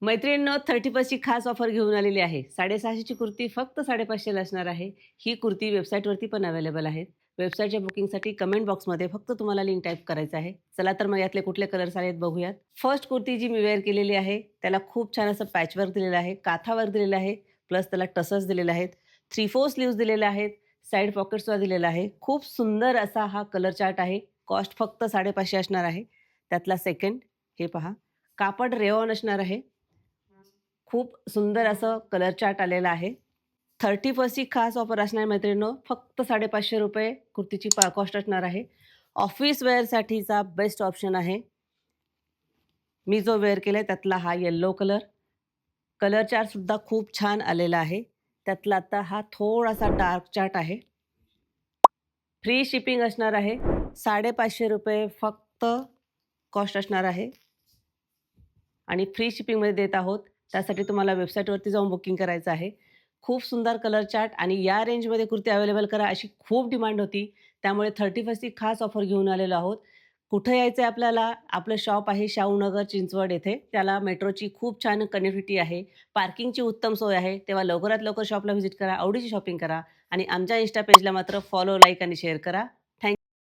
मैत्रिणींनो 31ची खास ऑफर घेऊन आलेली आहे. 650ची कुर्ती फक्त 550ला असणार आहे. ही कुर्ती वेबसाईटवरती पण अवेलेबल आहे. वेबसाईटच्या बुकिंगसाठी कमेंट बॉक्समध्ये फक्त तुम्हाला लिंक टाईप करायचं आहे. चला तर मग यातले कुठले कलर्स आलेत बघूयात. फर्स्ट कुर्ती जी मी वेअर केलेली आहे, त्याला खूप छान असं पॅचवर्क दिलेलं आहे, काठावर्क दिलेलं आहे, प्लस त्याला टसल्स दिलेले आहेत, 3/4 स्लीव्हज दिलेले आहेत, साइड पॉकेटसुद्धा दिलेला आहे. खूप सुंदर असा हा कलर चार्ट आहे. कॉस्ट फक्त 550 असणार आहे. त्यातला सेकंड हे पहा. कापड रेयॉन असणार आहे. खूप सुंदर असं कलर चार्ट आलेला आहे. 31ची खास ऑफर असणार मैत्रिणींनो. फक्त ₹550 कुर्तीची कॉस्ट असणार आहे. ऑफिस वेअरसाठीचा बेस्ट ऑप्शन आहे. मी जो वेअर केलाय त्यातला हा येलो कलर. कलर चार्टसुद्धा खूप छान आलेला आहे. त्यातला आता हा थोडासा डार्क चार्ट आहे. फ्री शिपिंग असणार आहे. ₹550 फक्त कॉस्ट असणार आहे. आणि फ्री शिपिंगमध्ये देत आहोत. त्यासाठी तुम्हाला वेबसाईटवरती जाऊन बुकिंग करायचं आहे. खूप सुंदर कलर चार्ट आणि या रेंजमध्ये कुर्ती अवेलेबल करा अशी खूप डिमांड होती. त्यामुळे 31ची खास ऑफर घेऊन आलेलो आहोत. कुठं यायचं आहे आपल्याला? आपलं शॉप आहे शाहूनगर, चिंचवड येथे. त्याला मेट्रोची खूप छान कनेक्टिव्हिटी आहे. पार्किंगची उत्तम सोय आहे. तेव्हा लवकरात लवकर शॉपला व्हिजिट करा, आवडीची शॉपिंग करा आणि आमच्या इन्स्टा पेजला मात्र फॉलो, लाईक आणि शेअर करा.